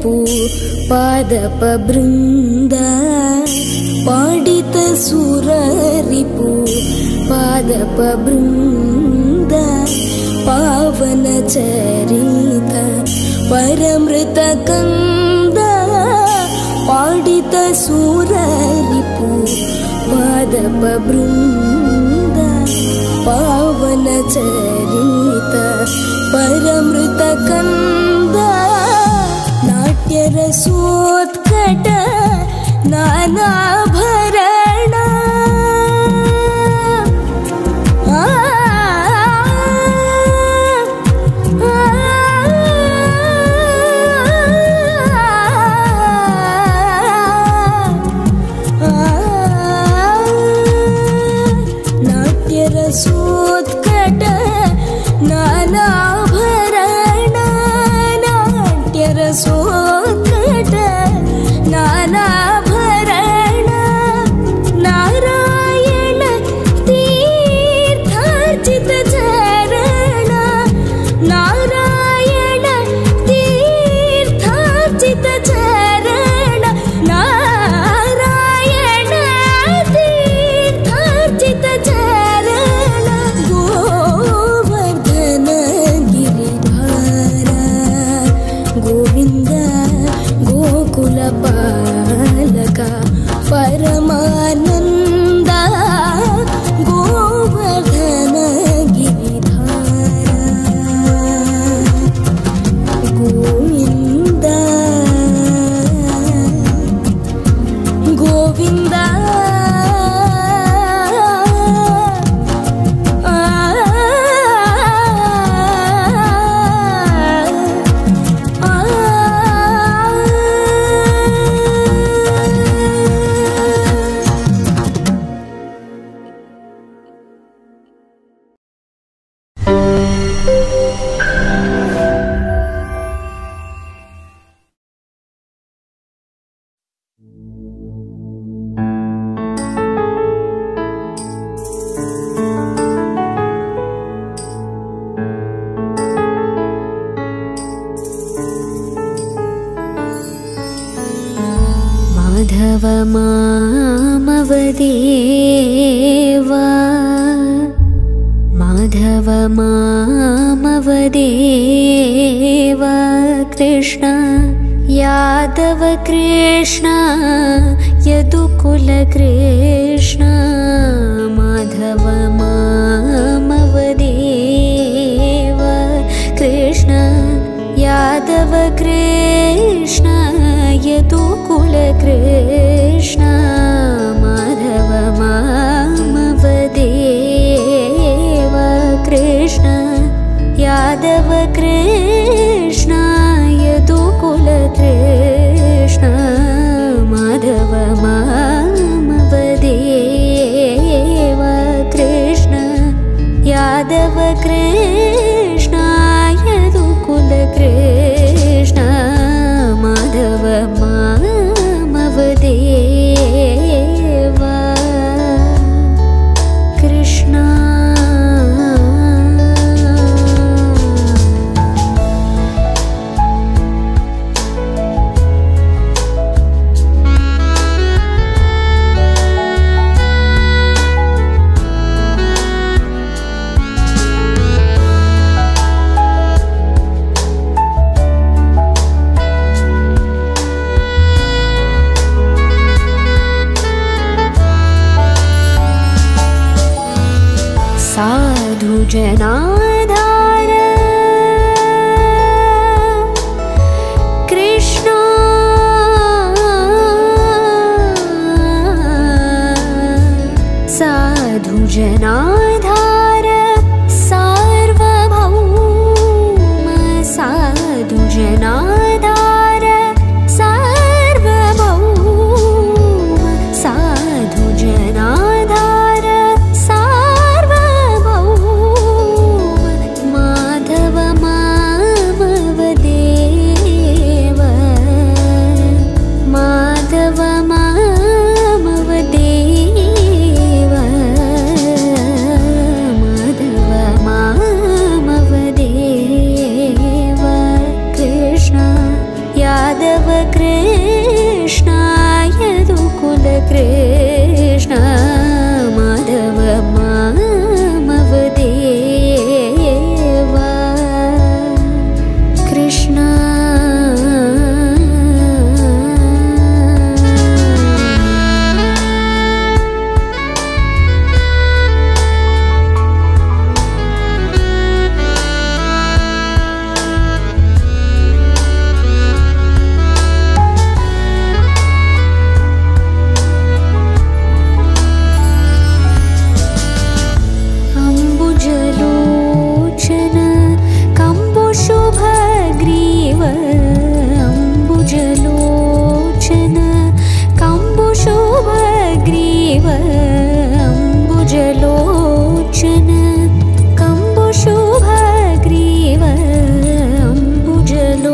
ಸುರರಿಪು ಪಾದಪ ಬೃಂದ ಪಾಡಿತ ಸುರರಿಪು ಪಾದಪ ಬೃಂದ ಪಾವನ ಚರಿತ ಪರಮೃತ ಕಂದ ಪಾಡಿತ ಸುರರಿಪು ಪಾದಪ ಬೃಂದ ಪಾವನ ಚರಿತ ಪರಮೃತ ಕಂದ ನಾಟ್ಯ ರಸೋತ್ಕಟ ನಾನಾಭರಣ ನಾಟ್ಯ ರಸೋತ್ಕಟ ನಾನಾಭರಣ ನಾಟ್ಯ ರಸೋತ್ಕಟ ನಾನಾಭರಣ ನಾರಾಯಣ ತೀರ್ಥಾರ್ಚಿತ ಚರಣ ನಾರಾಯಣ ತೀರ್ಥಾರ್ಚಿತ ಚರಣ ನಾರಾಯಣ ತೀರ್ಥಾರ್ಚಿತ ಚರಣ ಗೋವರ್ಧನ ಗಿರಿಧಾರ ಗೋವಿಂದ ಗೋಕುಲ ಪಾಲಕ ಪರಮಾನಂದ ಗೋವರ್ಧನ ಗಿರಿಧಾರ ಗೋವಿಂದ ಗೋವಿಂದ ಮಾಧವ ಮಾಮವದೇವ ಮಾಧವ ಮಾಮವದೇವ ಕೃಷ್ಣ ಯಾದವ ಕೃಷ್ಣ ಯದುಕುಲ ಕೃಷ್ಣ ಮಾಧವ ಮಾಮವದೇವ ಕೃಷ್ಣ ಯಾದವ ಕೃಷ್ಣ ಯದುಕುಲ ಕೃಷ್ಣ ಮಾಧವ ಮಾಮವದೇವ ಕೃಷ್ಣ ಯಾದವ ಕೃಷ್ಣ ಯದುಕುಲ ಕೃಷ್ಣ ಮಾಧವ ಮಾಮವದೇವ ಕೃಷ್ಣ ಯಾದವ ಕೃಷ್ಣ ಯದುಕುಲ ಕೃಷ್ಣ ಮಾಧವ ಮಾಮವದೇವ ಕೃಷ್ಣ साधु जनाधार कृष्ण साधु जनाधार सार्वभौम साधु जनाधार सार्वभौम साधु जनाधार माधव मामवदेव माधव मामवदेव माधव मामवदेव कृष्ण यादव अम्बुजलोचन कम्बुशुभग्रीव अम्बुजलोचन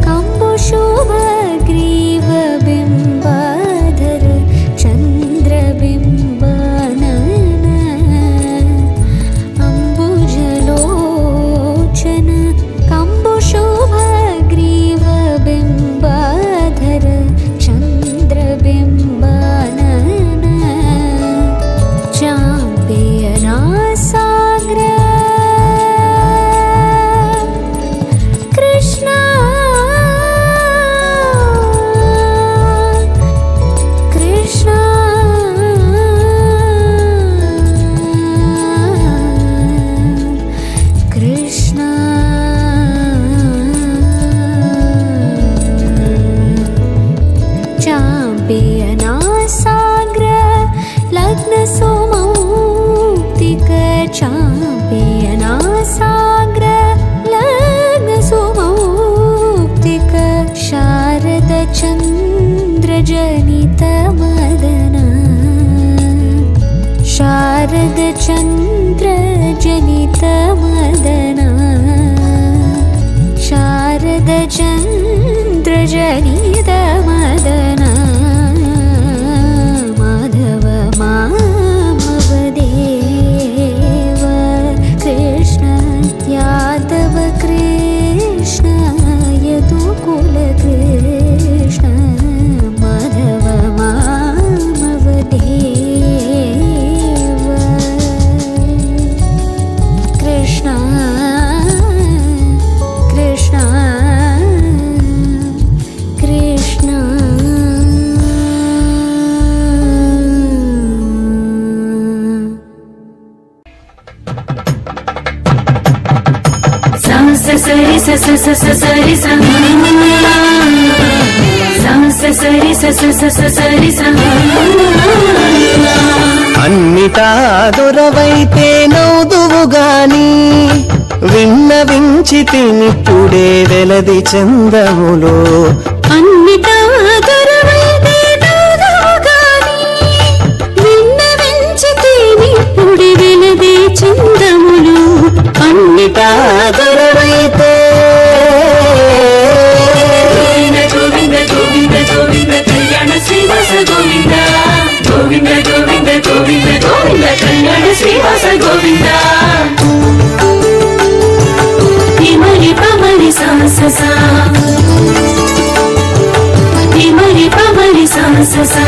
कम्बुशुभग्रीव बिम्बाधर चन्द्रबिम्बानन अम्बुजलोचन कम्बुशुभग्रीव बिम्बाधर चन्द्रबिम्बानन चाम्पियनासाग्र कृष्ण कृष्ण कृष्ण चाम्पियनासाग्र लग्नसुमौक्तिक चाम्पियनासाग्र लग्नसुमौक्तिक शारदचन्द्रजनितमदन शारदचन्द्रजनितमदन शारदचन्द्रजनितमदन माधव मामवदेव कृष्ण यादव कृष्ण यदुकुल कृष्ण माधव मामवदेव कृष्ण कृष्ण कृष्ण सरि स स स स सरि स सरि स स स स सरि स అన్నిటా దొరవైతే నౌదువు గాని విన్నవించి తినిప్పుడే వెలది చందములో అన్నిటా దొరవైతే నౌదువు గాని విన్నవించి తినిప్పుడే వెలది చందములు అన్నిటా దొరవైతే గోవింద గోవింద గోవింద కళ్యాణ శ్రీవాస గోవింద గోవింద గోవింద గోవింద గోవింద కళ్యాణ శ్రీవాస గోవింద హిమరి పమరి సాస సా హిమరి పమరి సాస సా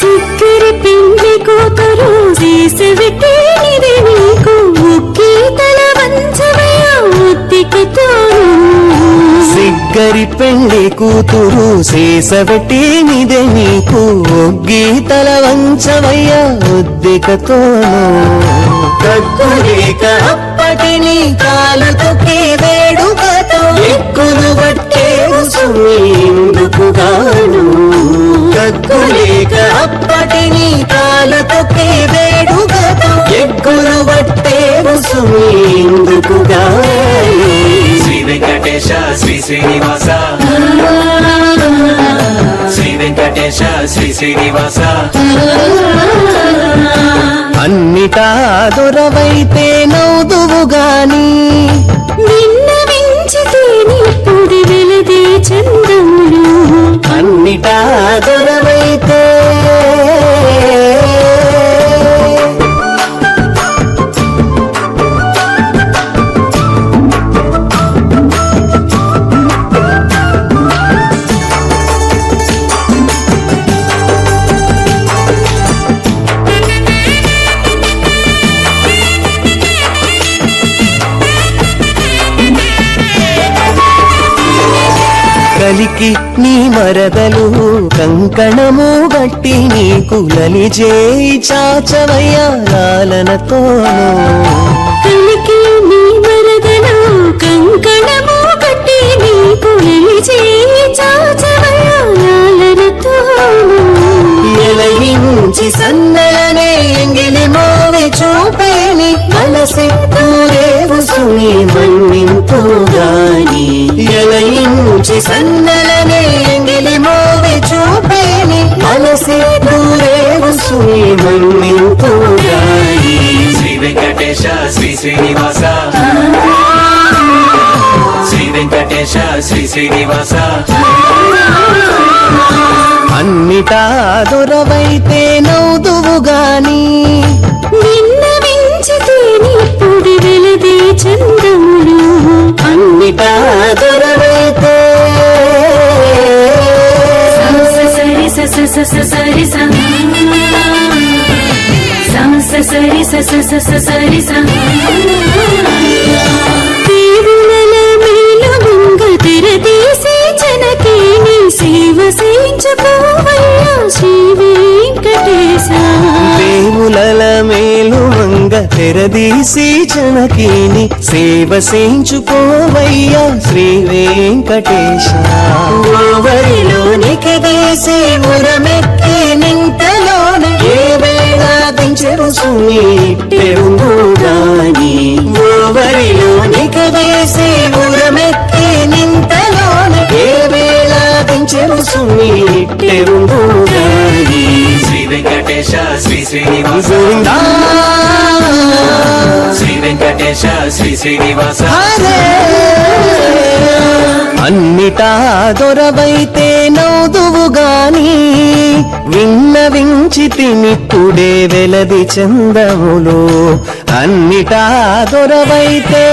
సిక్కరి పిండి కూతురు చేసవిటే నిది నీకు ముక్కి తల వంచవయ ఉత్తికతోను సిగ్గరి పెళ్లి కూతురు చేసబెట్టినిదే నీకు ఒగ్గీతల వంచవయ్య ఉద్దికతోను కక్కులేక అప్పటిని కాలు తొక్కి వేడుకతో ఎక్కులు పట్టే సుమీందుకుగాను కక్కులేక అప్పటిని కాలు తొక్కి వేడుకతో ఎక్కులు పట్టే సుమీందుకుగాను శ్రీ వెంకటేశ శ్రీ శ్రీనివాస శ్రీ వెంకటేశ శ్రీ శ్రీనివాస అన్నిటా దొరవైతే నౌదువు గాని విన్నవించితే నిప్పుడి వెలది చందములు అన్నిటా దొరవైతే కలికి నీ మరదలు కంకణము గట్టి నీకు లలి చేయి చాచవయ్య లాలనతోను కలికి నీ మరదలు కంకణము కట్టి నీకు లలి చేయి చాచవయ్య లాలనతోను ఎలయించి సన్నలనే ఎంగిలి మోవి చూపేని మనసి పూరే సుని మన్నింతుగాని ఎలయించి సన్నలనే ఎంగిలి మోవి చూపేని మనసే దూరేవు సుని మన్నింతుగాని శ్రీ వెంకటేశ శ్రీ శ్రీనివాస శ్రీ వెంకటేశ శ్రీ శ్రీనివాస అన్నిటా దొరవైతే నవ్వుదువు గాని విన్నవించితే నిప్పుడు వెలదే చందములు అన్నిటా దొరవైతే సరి సరి సరి దేవుల మేలు ముంగ తెరదీసి జనకేని సేవ చేయించుకోవయ్యా శ్రీ వెంకటేశ దేవులల మేలు మంగ తెరదీసి జనకీని సేవ చేయించుకోవయ్యా శ్రీ వెంకటేశ ఓవరిలోనికి వేసి మురమెక్కి నింతలోన ఏ వేళ దించెరు సుని పెరుగుగాని ఓవరిలోనికి వేసి మురమెక్కి నింతలోన ఏ వేళ దించెరు సుని పెరుగుగాని శ్రీ వెంకటేశ శ్రీ శ్రీనివాస గోవిందా శ్రీ వెంకటేశ శ్రీ శ్రీనివాస అన్నిటా దొరవైతే నవ్వుదువు గాని విన్నవించి తినిప్పుడే వెలది చందములు అన్నిటా దొరవైతే